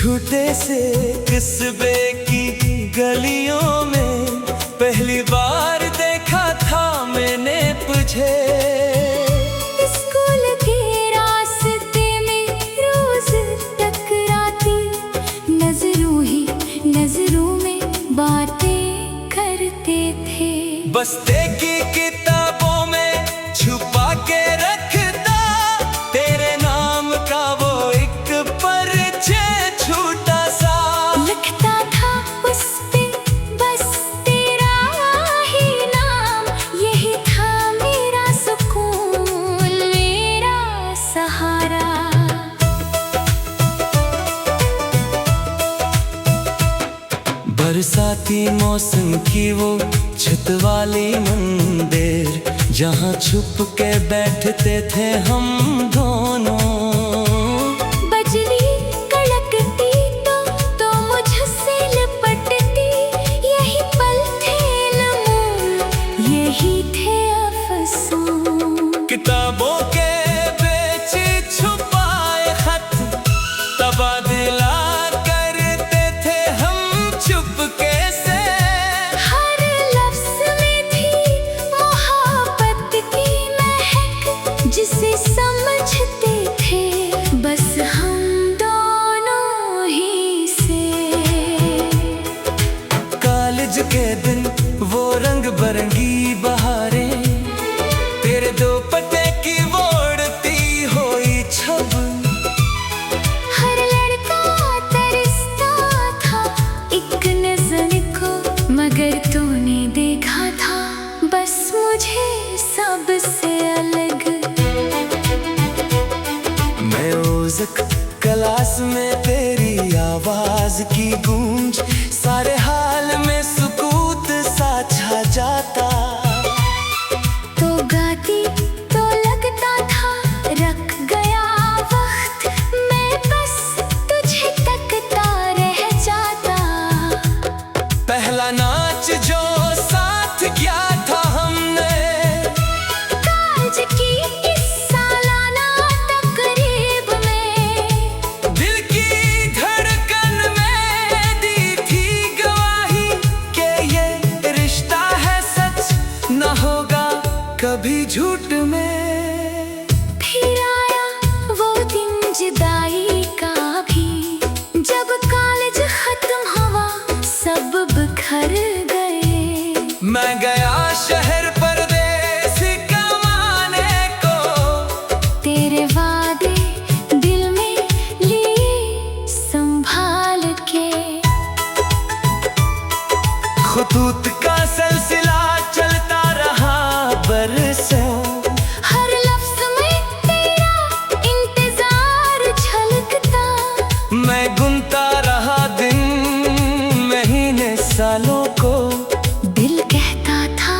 झूठे से कस्बे की गलियों में पहली बार देखा था मैंने तुझे। स्कूल के रास्ते में रोज टकराती नजरों ही नजरों में बातें करते थे। बस्ते की किताबों में छुपा के रखता तेरे नाम का वो एक परिचय छोटा सा। लिखता था उस पे बस तेरा ही नाम, यही था मेरा सुकून मेरा सहारा। बरसाती मौसम की वो छत वाली मंदिर जहाँ छुप के बैठते थे हम दोनों। बिजली कड़कती तो मुझसे लिपटती, यही पल थे नमून यही थे अफसोस। किताबों के बेचे छुपाए खत तबादला करते थे हम चुपके से। हर लफ्ज में थी मोहब्बत की महक, जिसे समझते थे बस हम दोनों ही से। कॉलेज के दिन वो रंग बरंगी बहारें तेरे दुपट्टे की वो उड़ती हुई छब। हर लड़का तरसता था एक नज़र को, मगर तूने देखा था बस मुझे सबसे अलग। मैं ओज़क क्लास में तेरी आवाज की गूंज सारे हाल में सुकूत सा छा जाता। तो गाती तो लगता था रख गया वक्त, मैं बस तुझे तकता रह जाता। पहला नाच जो साथ किया था हमने काज की इस सालाना तकरीब में, दिल की धड़कन में दी थी गवाही कि ये रिश्ता है सच न होगा कभी झूठ में। फिर आया वो दिन जुदाई का भी, जब कॉलेज खत्म हुआ सब बिखर गए। मैं गया शहर परदेस कमाने को, तेरे वादे दिल में लिए संभाल के। खुतूत का सिलसिला चलता रहा बरसों। हर लफ्ज में तेरा इंतजार झलकता, मैं गुनता रहा दिन महीने सालों को। दिल कहता था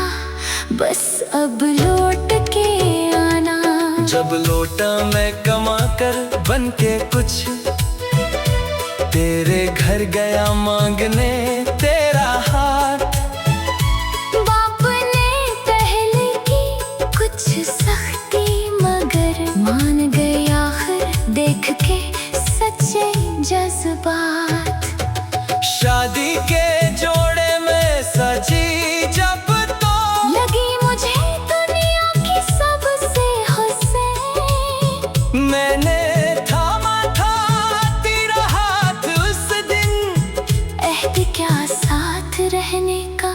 बस अब लौट के आना। जब लौटा मैं कमा कर बन के कुछ तेरे घर गया मांगने तेरा हाथ। बाप ने पहले की कुछ सख्ती मगर मान गए आखिर देख के सच्चे जज्बात। शादी के जोड़े में सजी जब तो लगी मुझे दुनिया की सबसे हुस्न, मैंने थामा था तेरा हाथ उस दिन। अहद क्या साथ रहने का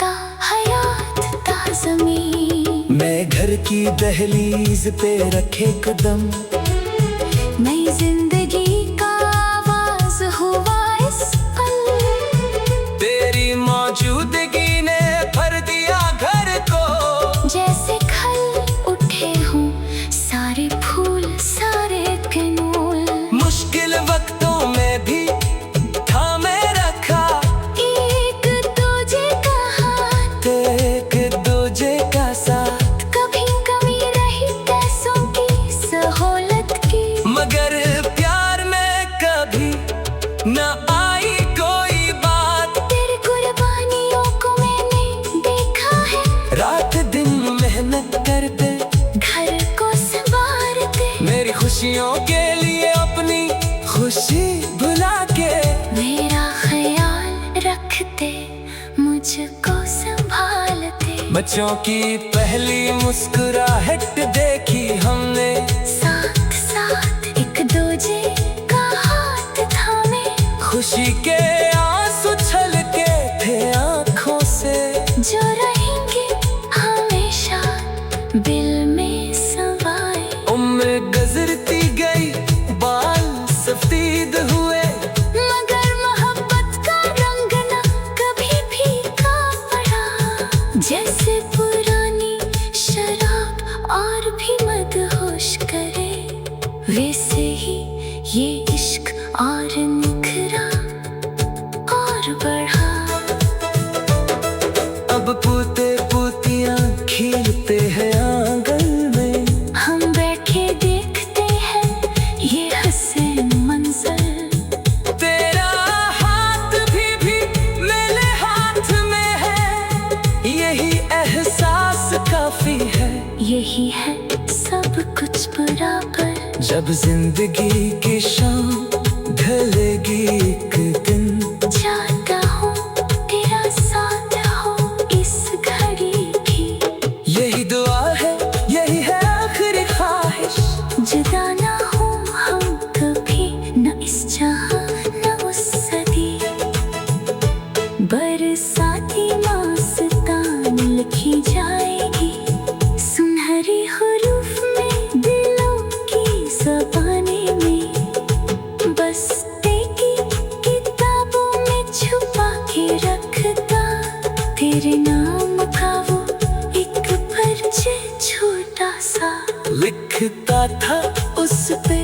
ता हयात ता ज़मीं। मैं घर की दहलीज पे रखे कदम, नई जिंदगी का आवाज हुआ इस पल, तेरी मौजूदगी ने भर दिया घर को। जैसे खल उठे हों सारे फूल सारे कनूल। मुश्किल वक्तों में भी थामे रखा एक दूजे का हाथ, एक दूजे का साथ। कभी कमी रही पैसों की सहूलत की, मगर प्यार में कभी न आई कोई बात। तेरी कुर्बानियों को मैंने देखा है, रात दिन मेहनत करते घर को संवारते। मेरी खुशियों के लिए अपनी खुशी भुला बच्चों की पहली मुस्कुराहट देखी हमने, साथ साथ एक दूजे का हाथ थामे, खुशी के आंसू छलके थे आंखों से, जो रहेंगे हमेशा दिल में समाए। उम्र गुजरती गई, बाल सफेद हुए, मगर मोहब्बत का रंग ना कभी फीका पड़ा। जैसे पुरानी शराब और भी मदहोश करे, वैसे ही ये इश्क और निखरा और बढ़ा। अब पोते पोतियां खेलते हैं आंगन में, हम बैठे देखते हैं ये हसीन मंजर। तेरा हाथ भी मेरे हाथ में है, यही एहसास काफी है, यही है सब कुछ बराबर। जब जिंदगी की शाम ढलेगी एक दिन, चाहता हूँ तेरा साथ हो इस घड़ी की, यही दुआ है, यही है आखिरी ख्वाहिश। जुदा ना हो हम कभी, न इस जहां न उस सदी। बरसाती मस्तान लिखी जाएगी सुनहरी हुरूफ में, दिलों की ज़बानी में। बस्ते की किताबों में छुपा के रखता तेरे नाम का वो एक परिचय छोटा सा, लिखता था उस पे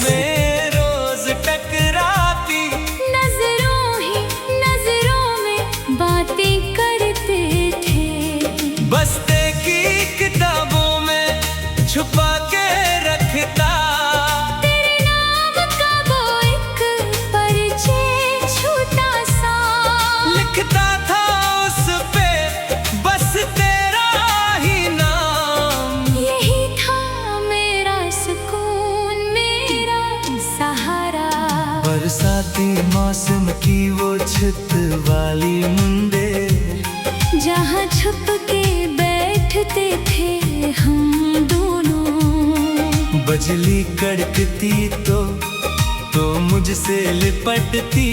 मैं रोज टकराती, नजरों में बातें करते थे। बस्ते की किताबों में छुपा के रखता तेरे नाम का वो एक परिचय छोटा सा, लिखता था उस पे बस तेरा ही नाम। यही था मेरा सुकून, मेरा सहारा। बरसाती मौसम की वो छत वाली मुंडेर, जहाँ छुप के बैठते थे हम दोनों। बजली कड़कती तो मुझसे लिपटती,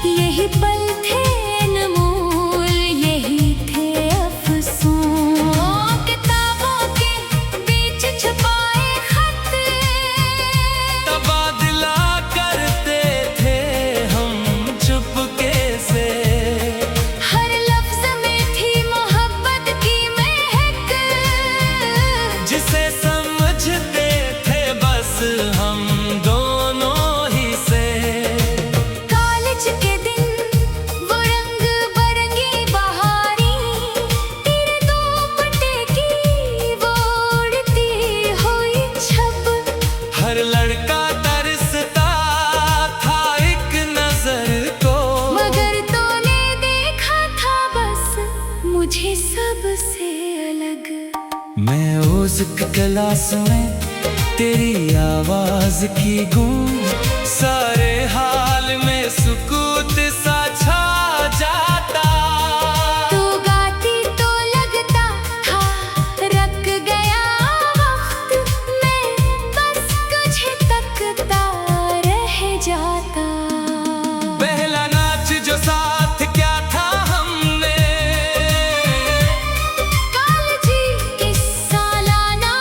यही पल थे अनमोल, यही थे अफसोस। किताबों के बीच छुपाए खत, तबादला करते थे हम चुपके से, हर लफ्ज में थी मोहब्बत की महक, जिसे समझते थे बस हम दोनों ही से। कॉलेज के दिन वो रंग बरंगी बहारी, तेरे दुपट्टे की वो उड़ती हुई छब। हर लड़का तरसता था एक नजर को, मगर तूने देखा था बस मुझे सबसे अलग। मैं उस क्लास में तेरी आवाज की गूंज, सारे हाल में सुकूत सा छा जाता। तू गाती तो लगता था रख गया वक्त, मैं बस तुझे तकता रह जाता। पहला नाच जो साथ क्या था हमने, कालजी की सालाना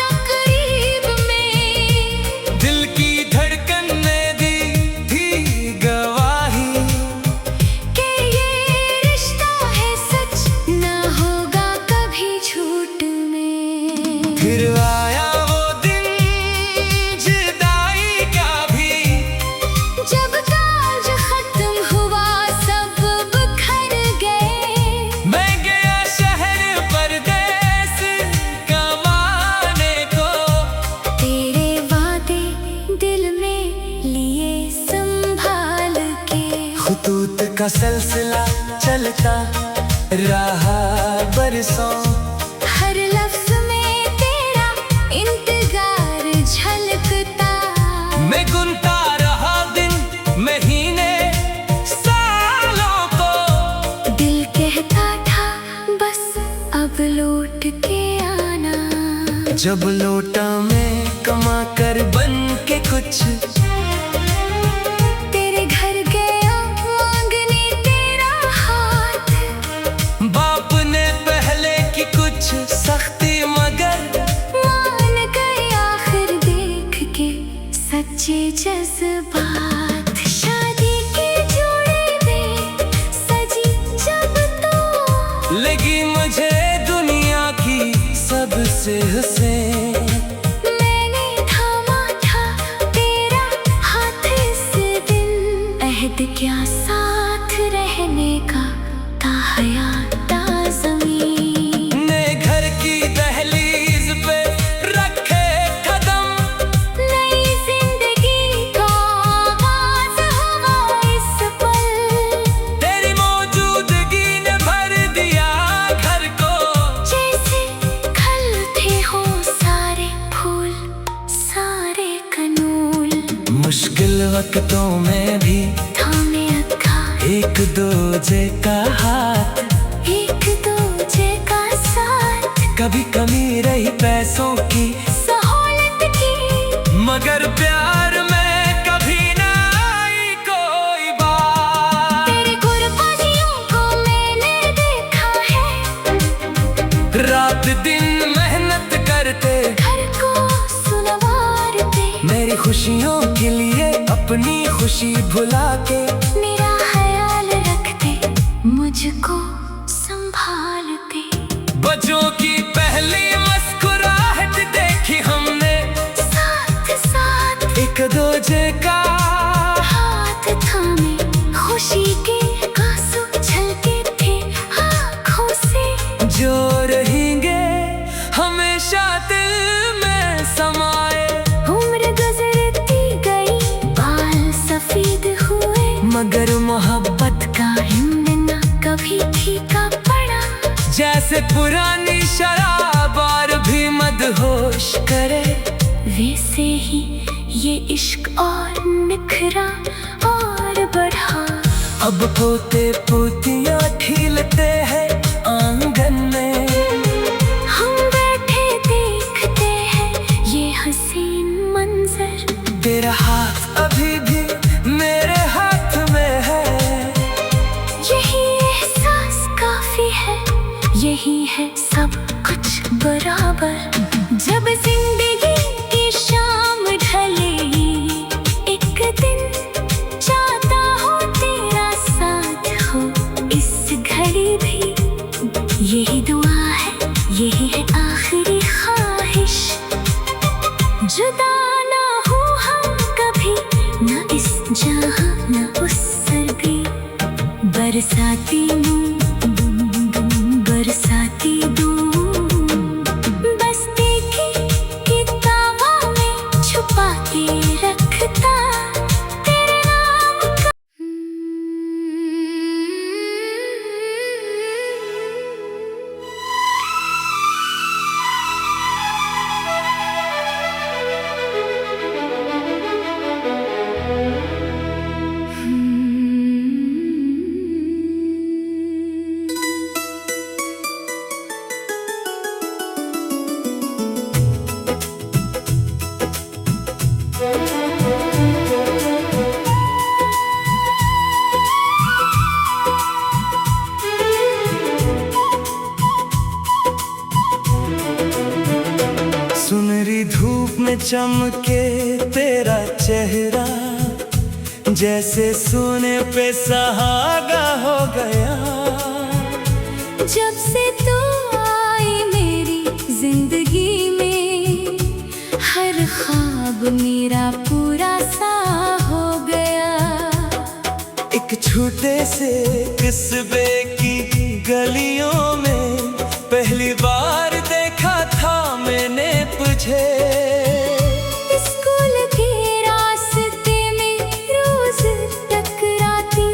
तकरीब में, दिल की धड़कन ने दी थी गवाही, कि ये रिश्ता है सच, ना होगा कभी झूठ में। फिर आया वो दिन जुदाई का भी, जब काज खत्म हुआ सब बिखर गए। मैं गया शहर परदेस कमाने को, तेरे वादे दिल में लिए संभाल के, खुतूत का सिलसिला चलता रहा बरसों, हर लफ्ज में तेरा इंतजार झलकता। मैं गुनता रहा दिन महीने सालों को, दिल कहता था बस जब लोटा में कमा कर बन के कुछ तेरे घर गया मांगने तेरा हाथ, बाप ने पहले की कुछ सख्ती मगर मान गए आखिर देख के सच्चे जज्बात। शादी के जोड़े में सजी जब तो लगी मुझे दुनिया की सबसे हसीन। मैंने थामा था तेरा हाथ इस दिन, अहद क्या साथ रहने का था हयात ज़मीन। ने घर की दहलीज पे रखे कदम, नई जिंदगी का आगाज़ हुआ इस पल, तेरी मौजूदगी ने भर दिया घर को। जैसे खिलते हो सारे फूल सारे कनूल। मुश्किल वक्तों में भी थामे अक्खा एक दूजे का हाथ, एक दूजे का साथ, कभी कमी रही पैसों की सहूलत की, मगर प्यार में कभी ना आई कोई बात। तेरे गुरबाजियों को मैंने देखा है, रात दिन मेहनत करते घर को सुनवारते, मेरी खुशियों के लिए अपनी खुशी भुला के मेरा ख्याल रखते, मुझको संभालते। बच्चों की पहली मुस्कुराहट देखी हमने, साथ साथ एक दूजे का हाथ थामे, खुशी के आंसू छलके थे आँखों से, जो रहेंगे हमेशा दिल में समाए। उम्र गुजरती गई बाल सफेद हुए, मगर मोहब्बत का हिम्मत न कभी फीका पड़ा, जैसे पुरानी शराब और भी मदहोश करे, वैसे ही ये इश्क और निखरा और बढ़ा। अब पोते पोतियां खिलते हैं आंगन में, हम बैठे देखते हैं ये हसीन मंजर, तेरा हाथ अभी भी मेरे हाथ में है। यही एहसास काफी है, यही है सब कुछ बराबर। जब जिंदगी की शाम ढले एक दिन, चाहता हूँ तेरा साथ हो इस घड़ी भी, यही दुआ है यही है आखिरी ख्वाहिश। जुदा ना हो हम कभी, न इस जहां न उस सर भी, बरसाती बरसाती दूं, बस्ती की किताबों में छुपा के रखता तेरे नाम का। सुनहरी धूप में चमके तेरा चेहरा, जैसे सोने पे सुहागा हो गया। जब से तू आई मेरी जिंदगी में, हर ख्वाब मेरा पूरा सा हो गया। एक छोटे से कस्बे की गलियों में पहली बार देखा था मैंने तुझे। स्कूल के रास्ते में रोज टकराती,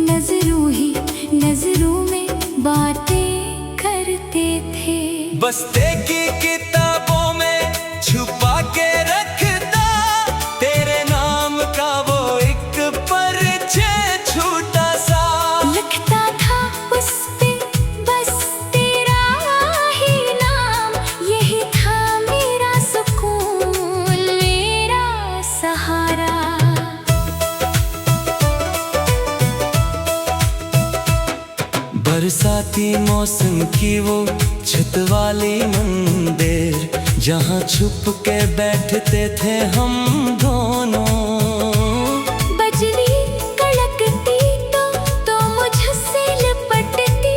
नजरों ही नजरों में बातें करते थे। बस्ते की किताबों में छुपा के रखता तेरे नाम का वो एक परिचय छोटा सा। लिखता था उस पे बस तेरा ही नाम, यही था बरसाती मौसम की वो छत वाली मंदिर, जहाँ छुप के बैठते थे हम दोनों। बिजली कड़कती तो मुझसे लिपटती,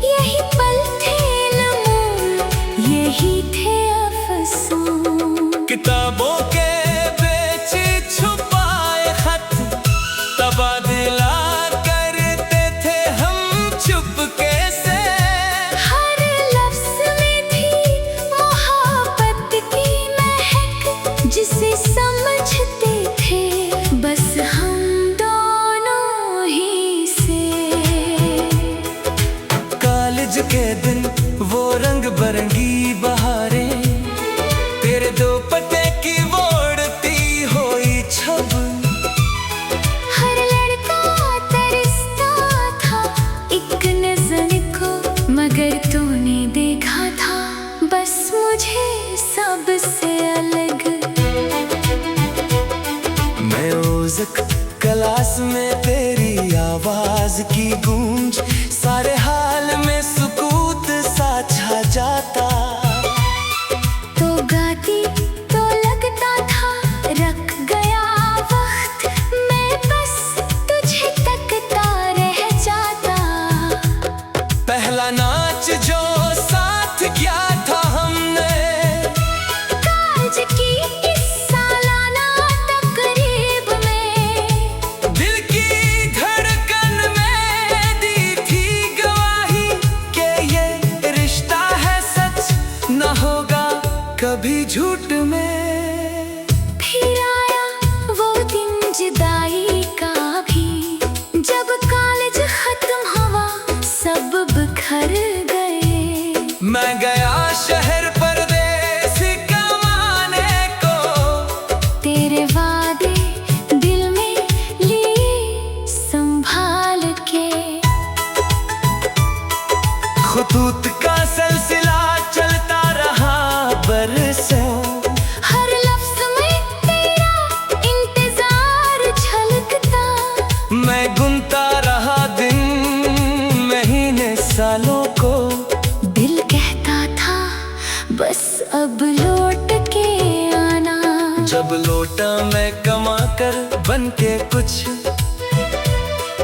यही पल थे लम्हों, यही थे अफसोस। किताबों के बेच छुपाए खत तबादला करते थे हम चुपके से। हर लफ्ज़ में थी मोहब्बत की महक, जिसे समझते थे बस हम दोनों ही से। कॉलेज के दिन वो रंग बरंगी बहारें, तेरे दो पते की वो उड़ती हुई छब। हर लड़का तरसता था एक नज़र को, मगर तूने देखा था बस मुझे सबसे अलग। मैं ओज़क क्लास में तेरी आवाज की गूंज, सारे हाल में सुकूत सा छा जाता। तो गाती तो लगता था रख गया वक्त, मैं बस तुझे तकता रह जाता। पहला नाच जो साथ किया था हमने, काज की इस सालाना तकरीब में, दिल की धड़कन में दी थी गवाही कि ये रिश्ता है सच, न होगा कभी झूठ में। फिर आया वो दिन जुदाई का भी, जब कॉलेज खत्म हुआ सब बिखर गए। मैं गया शहर परदेस कमाने को, तेरे वादे दिल में लिए संभाल के। खुतूत का सिलसिला चलता रहा बरसों। हर लफ्ज़ में तेरा इंतजार झलकता, मैं गुनता रहा दिन महीने सालों को। दिल कहता था बस अब लौट के आना। जब लौटा मैं कमा कर बन के कुछ,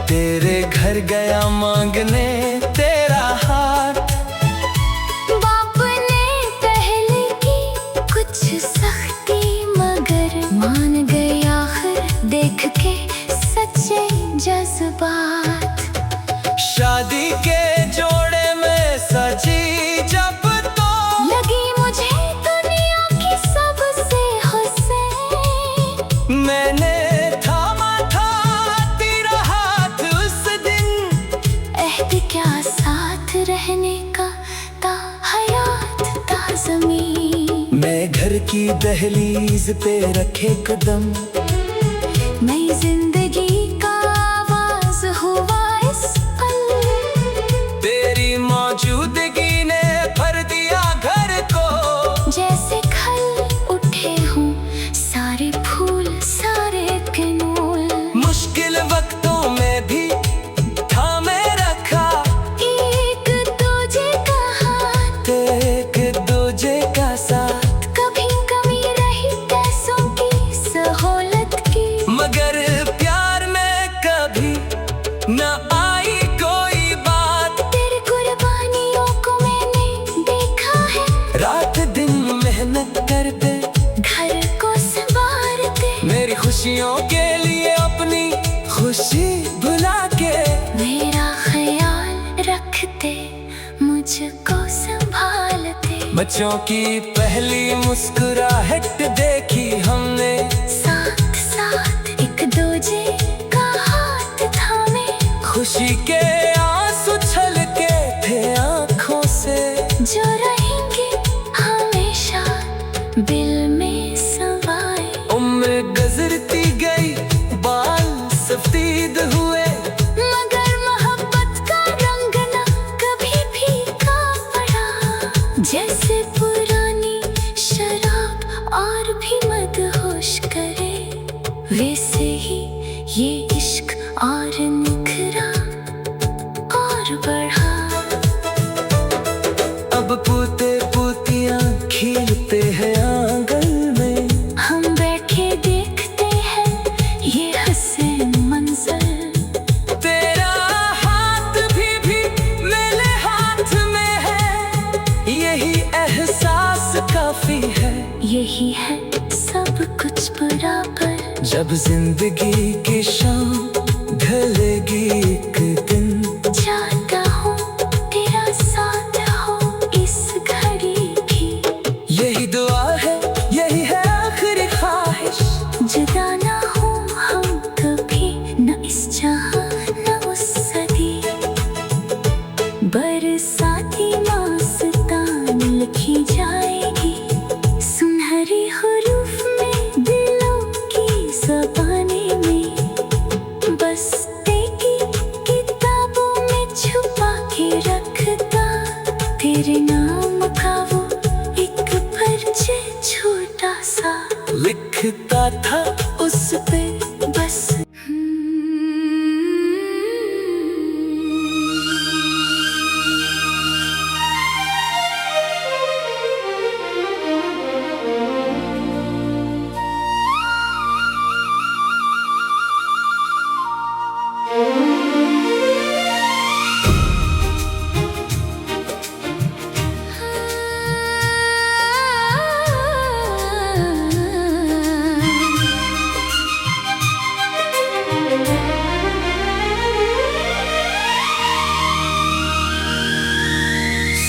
तेरे घर गया मांगने तेरा हाथ। बाप ने पहले की कुछ सख्ती, मगर मान गए आखिर देख के सच्चे जज्बात। शादी के जोड़े में सजी जब तो लगी मुझे दुनिया की सबसे हुस्न, मैंने थामा था तेरा हाथ उस दिन। अहद क्या साथ रहने का ता हयात ता ज़मीं। मैं घर की दहलीज पे रखे कदम, नई जिंदगी का आवाज हुआ इस पल, तेरी मौजूदगी ने भर दिया घर को। जैसे खल उठे हों सारे फूल सारे कनूल। मुश्किल वक्तों में भी थामे रखा, एक दूजे का हाथ, एक दूजे का साथ। कभी कमी रही पैसों की सहूलत की, मगर प्यार में कभी न आई कोई बात। तेरी कुर्बानियों को मैंने देखा है, रात दिन मेहनत करते, घर को संवारते, मेरी खुशियों के लिए अपनी खुशी भुला के। मेरा ख्याल रखते, मुझको संभालते। बच्चों की पहली मुस्कुराहट देखी हमने, साथ साथ एक दूजे का हाथ थामे, खुशी के आंसू छलके थे आँखों से। जो रहेंगे हमेशा दिल में समाए। उम्र गुजरती गई, बाल सफेद हुए, मगर मोहब्बत का रंग न कभी फीका पड़ा। जैसे पुरानी शराब और भी मदहोश करे, वैसे ही ये इश्क और निखरा और बढ़ा। जब जिंदगी की शाम ढलेगी एक दिन, चाहता हूँ तेरा साथ हो इस घड़ी की। यही दुआ है, यही है आखिरी ख्वाहिश। जुदा ना हो हम कभी, न इस जहां न उस सदी। बरसाती मस्तान लिखी जाएगी सुनहरी हुरूफ में, दिलों की ज़बानी में। बस तेरी किताबों में छुपा के रखता तेरे नाम का वो एक परिचय छोटा सा, लिखता था उस पे बस।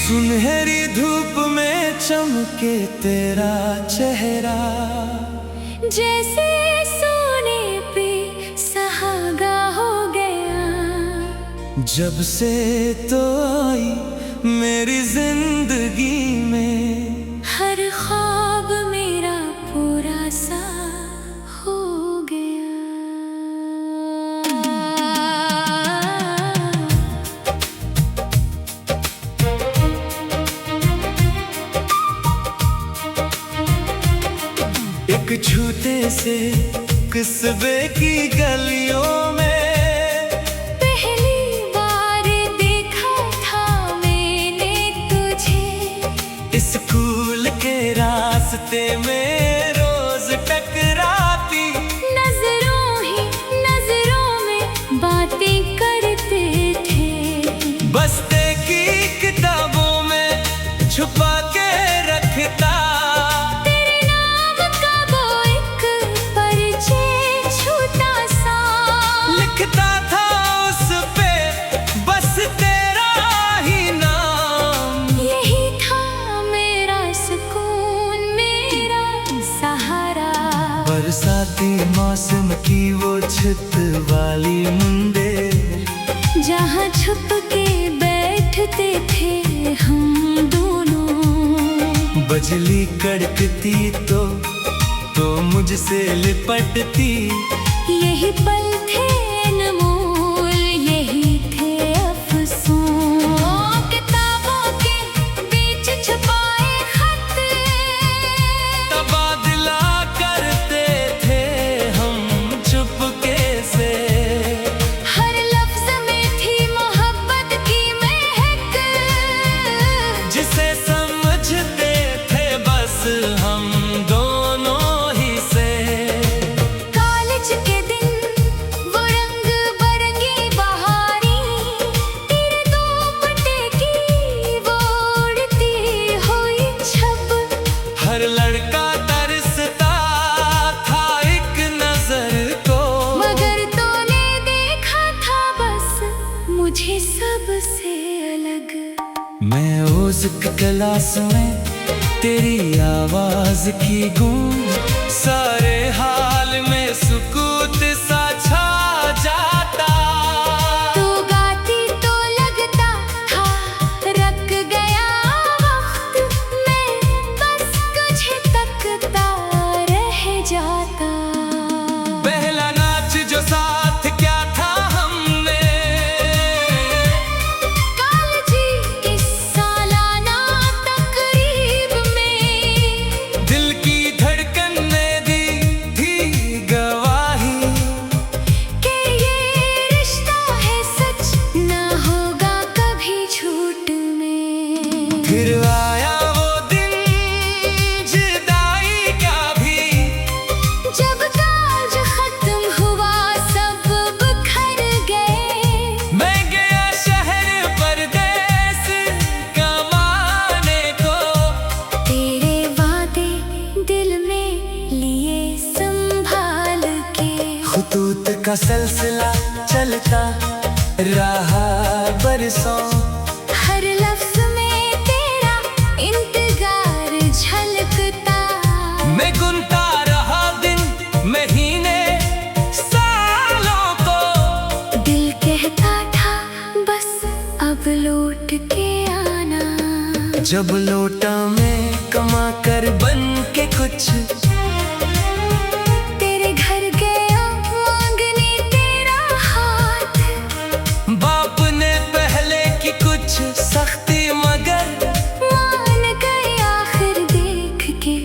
सुनहरी धूप में चमके तेरा चेहरा, जैसे सोने पे सुहागा हो गया। जब से तो आई मेरी जिंदगी में, हर ख्वाब मेरा पूरा सा हो गया। एक छूते से किस्बे की गलियों में, पहली बार देखा था मैंने तुझे। स्कूल के रास्ते में रोज टकराती, नजरों ही नजरों में बातें करते थे। बस्ते की किताबों में छुपा के रखता तेरे नाम का वो एक परिचय छोटा सा, लिखता था उस पे बस तेरा ही नाम। यही था मेरा सुकून, मेरा सहारा। बरसाती मौसम की वो छत वाली मुंडेर, जहाँ छुप के बैठते थे हम दोनों। बिजली कड़कती तो मुझसे लिपटती, यही पल थे अनमोल, यही थे अफसोस। किताबों के बीच छुपाए खत, तबादला करते थे हम चुपके से। हर लफ्ज में थी मोहब्बत की महक, जिसे समझते थे बस हम दोनों ही से। कॉलेज के दिन वो रंग बरंगी बहारी, तेरे दुपट्टे की वो उड़ती हुई छब। हर लड़का तरसता था एक नजर को, मगर तूने देखा था बस मुझे सबसे अलग। मैं उस क्लास में तेरी आवाज की गूंज, सारे हाल में सुकूत सा छा जाता। तू गाती तो लगता था रख गया वक्त, मैं बस तुझे तकता रह जाता। पहला नाच जो साथ क्या था हमने, कालजी इस सालाना तकरीब में। दिल की धड़कन ने दी थी का सिलसिला चलता रहा बरसों। हर लफ्ज में तेरा इंतजार झलकता। मैं गुनता रहा दिन महीने सालों को। दिल कहता था बस अब लौट के आना। जब लौटा मैं कमा कर बन के कुछ, तेरे घर गया मांगने तेरा हाथ। बाप ने पहले की कुछ सख्ती मगर मान गए आखिर देख के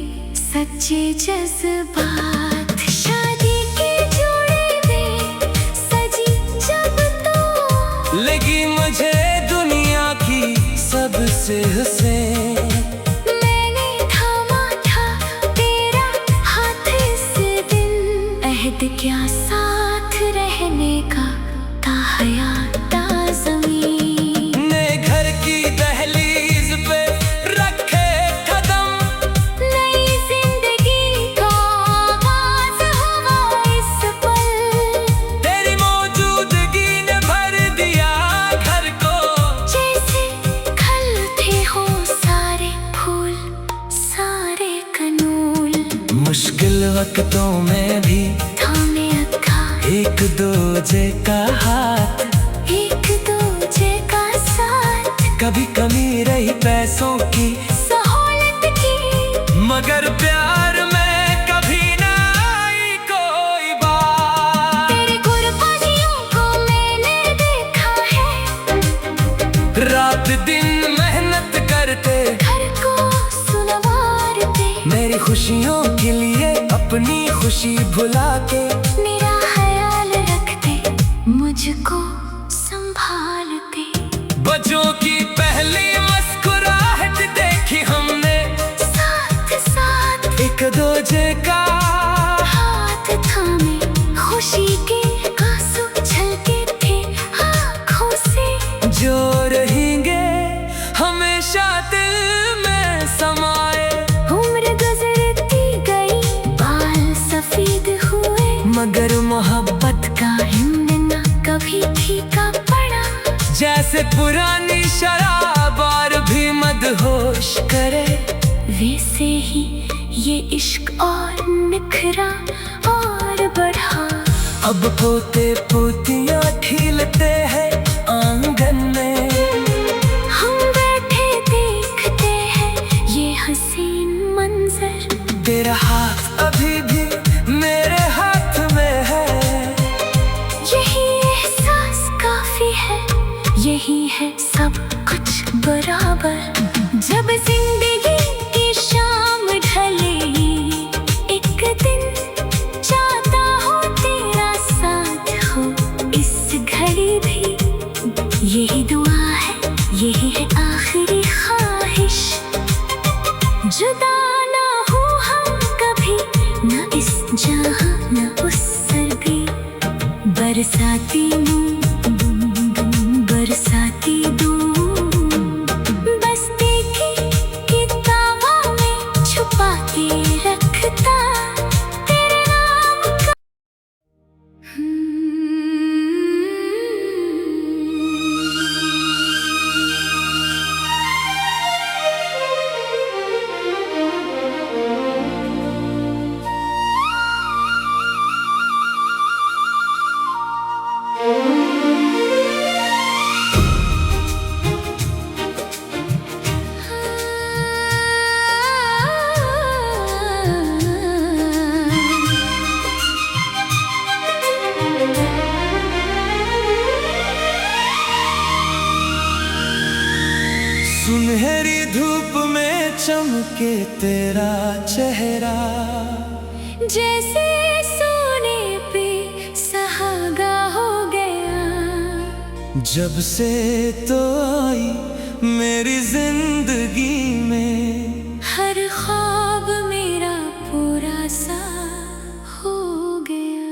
सच्चे जज्बात। शादी के जोड़े में सजी जब तो लगी मुझे दुनिया की सबसे हसीन। मैंने थामा था तेरा हाथ इस दिन। अहद क्या साथ रहने का था हयात ज़मीन। ने घर की दहलीज पे रखे कदम। नई जिंदगी का आगाज़ हुआ इस पल। तेरी मौजूदगी ने भर दिया घर को। जैसे खिलते हो सारे फूल सारे कनूल। मुश्किल वक्तों में भी थामे रखा एक दूजे का हाथ। एक दूजे का साथ। कभी कमी रही पैसों की सहूलत की मगर प्यार में कभी ना आई कोई बात। तेरे गुरबाजियों को मैंने देखा है। रात दिन मेहनत करते घर को सुनवारते। मेरी खुशियों के लिए अपनी खुशी भुला के। मेरा ख्याल रखते मुझको संभालते। बच्चों की पहली मुस्कुराहट देखी हमने। साथ साथ एक दूजे का हाथ थामे खुशी के आंसू छलके थे आँखों से। जो रहेंगे हमेशा दिल में समाए। उम्र गुजरती गई बाल सफेद हुए। मगर मोहब्बत का हिम्मत न कभी फीका पड़ा। जैसे पुरानी शराब और भी मदहोश करे। वैसे ही ये इश्क और निखरा और बढ़ा। अब पोते पोतियां खिलते हैं आंगन में। हम बैठे देखते हैं ये हसीन मंजर। तेरा हाथ अभी भी मेरे हाथ में है। यही एहसास काफी है। यही है सब कुछ बराबर। जब जिंदगी की शाम ढलेगी एक दिन, चाहता हो तेरा साथ हो इस घड़ी भी। यही दुआ है यही है आखिरी ख्वाहिश। जुदा ना हो हम कभी न इस जहां न उस सर्दी। बरसाती बरसाती बस देखी किताबों में छुपा के रखता तेरे नाम का। सुनहरी धूप में चमके तेरा चेहरा। जैसे सोने पे सहागा हो गया। जब से तो आई मेरी जिंदगी में। हर ख्वाब मेरा पूरा सा हो गया।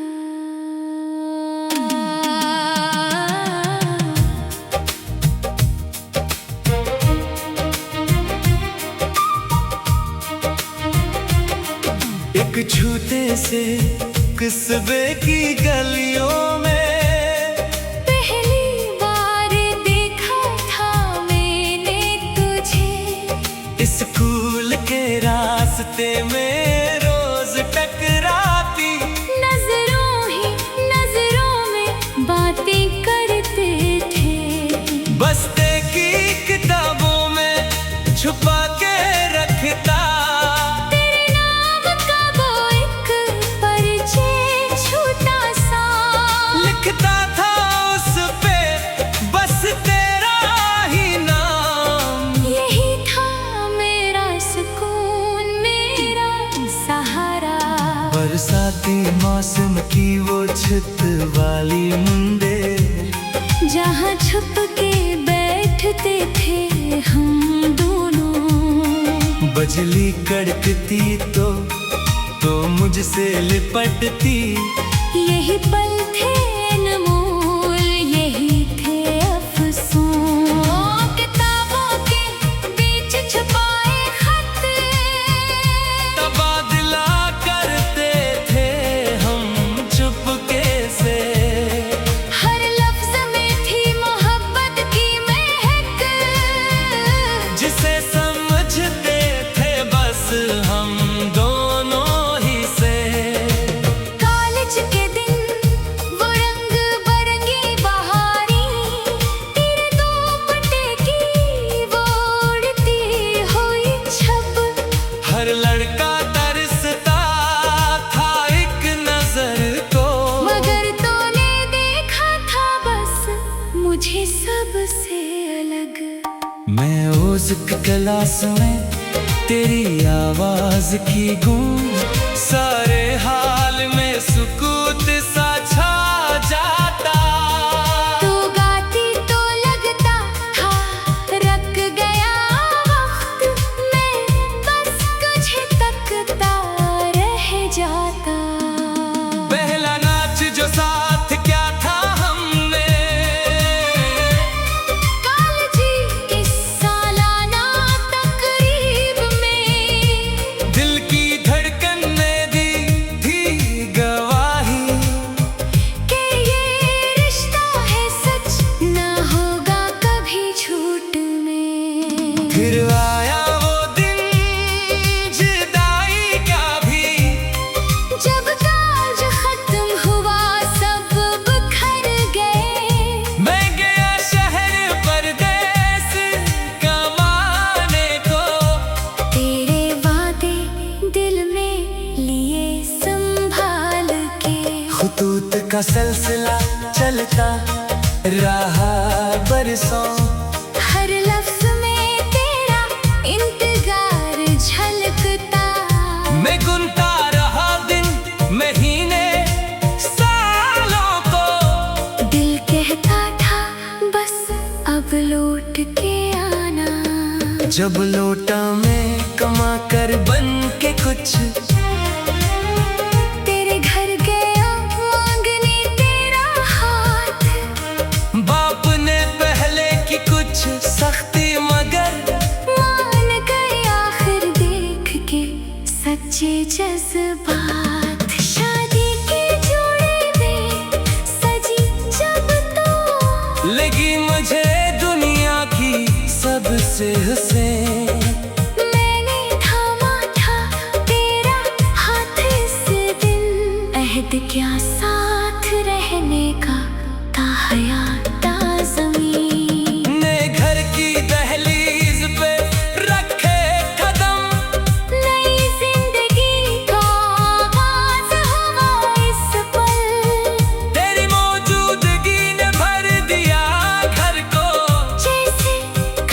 एक छूते से कस्बे की गलियों में पहली बार देखा था मैंने तुझे। स्कूल के रास्ते में रोज टकराती, नजरों में बातें करते थे। बस्ते की किताबों में छुपा के रखता, तेरे नाम का वो एक परिचय छोटा सा लिखता था उस पे बस तेरा ही नाम। यही था मेरा सुकून, मेरा सहारा। बरसाती मौसम की वो छत वाली मुंडेर, जहाँ छुप के बैठते थे हम दोनों। बिजली कड़कती तो मुझसे लिपटती। यही पल थे अनमोल, यही थे अफसोस। किताबों के बीच छुपाए खत तबादला करते थे हम चुपके से। हर लफ्ज में थी मोहब्बत की महक, जिसे समझते थे बस हम दोनों ही से। कॉलेज के दिन वो रंग बरंगी बहारी, तेरे दुपट्टे की वो उड़ती हुई छब। हर लड़का तरसता था एक नजर को, मगर तूने देखा था बस मुझे सबसे अलग। मैं उस क्लास में तेरी आवाज की गूंज, सारे हाल में सुकूत सा छा जाता। तू गाती तो लगता था रख गया वक्त, मैं बस तुझे तकता रह जाता। पहला नाच जो साथ क्या था हमने, कालजी की सालाना तकरीब में दिल की धड़कन ने दी थी गवाही कि ये रिश्ता है सच, ना होगा कभी झूठ में। फिर आया वो दिन जुदाई का भी, जब काज खत्म हुआ सब बिखर गए। मैं गया शहर परदेस कमाने को। तेरे वादे दिल में लिए संभाल के, खुतूत का सिलसिला चलता रहा बरसों। हर लफ्ज में तेरा इंतजार झलकता। मैं गुनता रहा दिन महीने सालों को, दिल कहता था बस अब लौट के आना। जब लौटा मैं कमा कर बन के कुछ, तेरे घर गया मांगने तेरा हाथ। बाप ने पहले की कुछ सख्ती मगर मान गए आखिर देख के सच्चे जज्बात। शादी के जोड़े में सजी जब तो लगी मुझे दुनिया की सबसे हुसैन। मैंने थामा था तेरा हाथ इस दिन, अहद क्या साथ रहने का था हयाता ज़मीन। ने घर की दहलीज पे रखे कदम, नई जिंदगी का आगाज़ हुआ इस पल। तेरी मौजूदगी ने भर दिया घर को। जैसे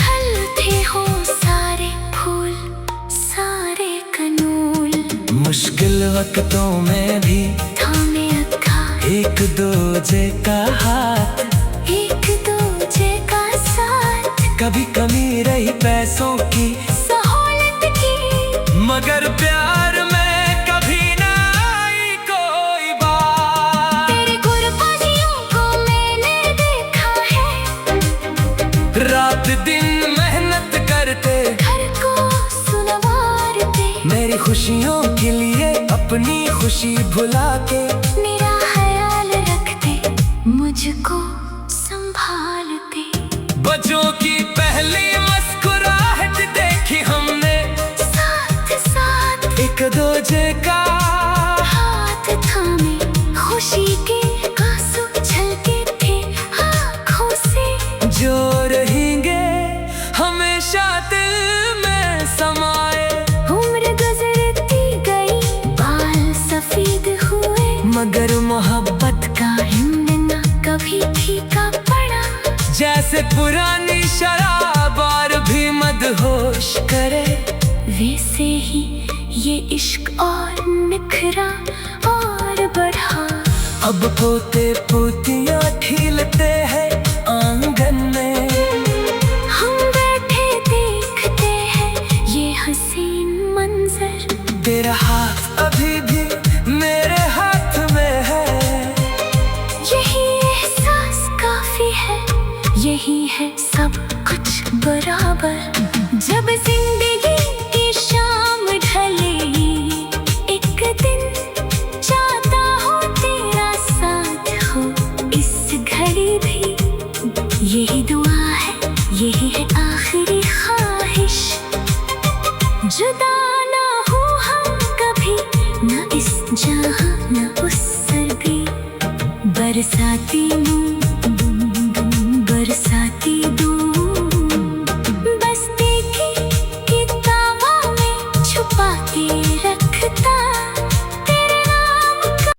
खिलते हो सारे फूल, सारे कनूल। मुश्किल वक्तों में भी थामे अक्खा एक दूजे का हाथ, एक दूजे का साथ। कभी कमी रही पैसों की सहूलत की, मगर प्यार में कभी ना आई कोई बात। तेरे कुर्बानियों को मैंने देखा है, रात दिन मेहनत करते घर को सुनवारते। मेरी खुशियों के लिए अपनी खुशी खुशी भुला के मेरा ख्याल रखते, मुझको संभालते। बच्चों की पहली मुस्कुराहट देखी हमने, साथ साथ एक दूजे का हाथ थामे, खुशी के आंसू छलके थे आँखों से, जो रहेंगे हमेशा दिल में समाए। उम्र गुजरती गई, बाल सफेद हुए, मगर मोहब्बत का हिम्न न कभी फीका पड़ा। जैसे पुरानी शराब और भी मदहोश करे, वैसे ही ये इश्क और निखरा और बढ़ा। अब पोते पोतियां खिलते हैं आंगन में, हम बैठे देखते हैं ये हसीन मंजर। तेरा हाथ अभी भी मेरे हाथ में है, यही एहसास काफी है, यही है सब कुछ बराबर। जब जिंदगी की शाम ढले, एक दिन चाहता हो तेरा साथ हो इस घड़ी भी। यही दुआ है, यही है आखिरी ख्वाहिश, जुदा ना हो हम कभी, न इस जहां न उस सरगी। बरसाती बरसाती बस देखी किताबों में छुपा के रखता तेरे नाम का।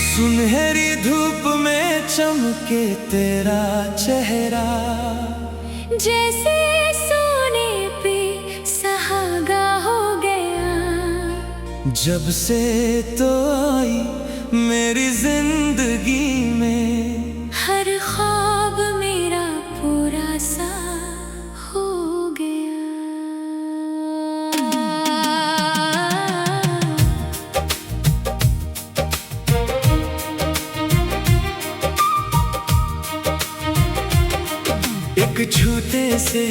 सुनहरी धूप में चमके तेरा चेहरा, जैसे सोने पे सुहागा हो गया। जब से तो आई मेरी जिंदगी में, हर ख्वाब मेरा पूरा सा हो गया। एक छूते से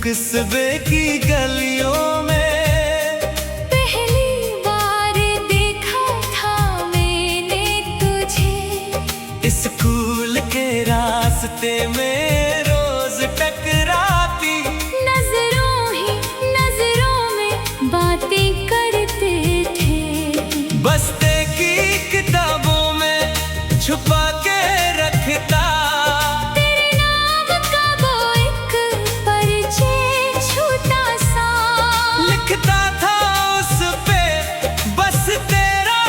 किस्बे की गलियों में, पहली बार देखा था मैंने तुझे, स्कूल के रास्ते में रोज टकराती, नजरों में बातें करते थे। बस्ते की किताबों में छुपा के रखता, लिखता था उस पे बस तेरा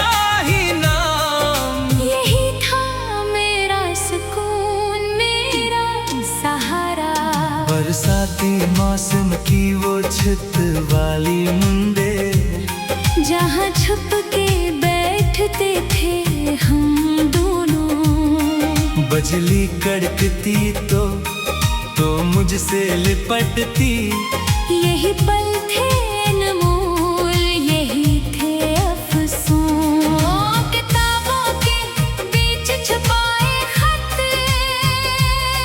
ही नाम। यही था मेरा सुकून, मेरा सहारा। बरसाती मौसम की वो छत वाली मुंडे, जहाँ छुप के बैठते थे हम दोनों। बिजली कड़कती तो मुझसे लिपटती, यही पल थे अनमोल, यही थे अफसोस। किताबों के बीच छुपाए खत,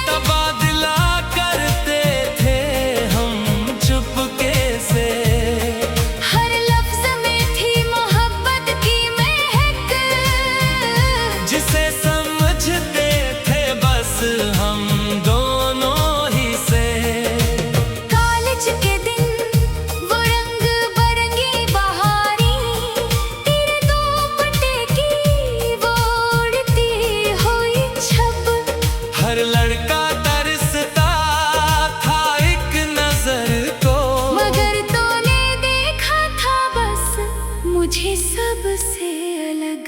तबादला करते थे हम चुपके से। हर लफ्ज में थी मोहब्बत की महक, जिसे समझते थे बस हम दोनों ही से। कॉलेज के दिन वो रंग बरंगी बहारी, तेरे दुपट्टे की वो उड़ती हुई छब। हर लड़का तरसता था एक नजर को, मगर तूने देखा था बस मुझे सबसे अलग।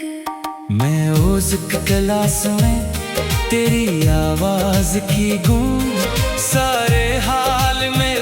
मैं ओज़ क्लास में तेरी आवाज की गूंज, सारे हाल हाल में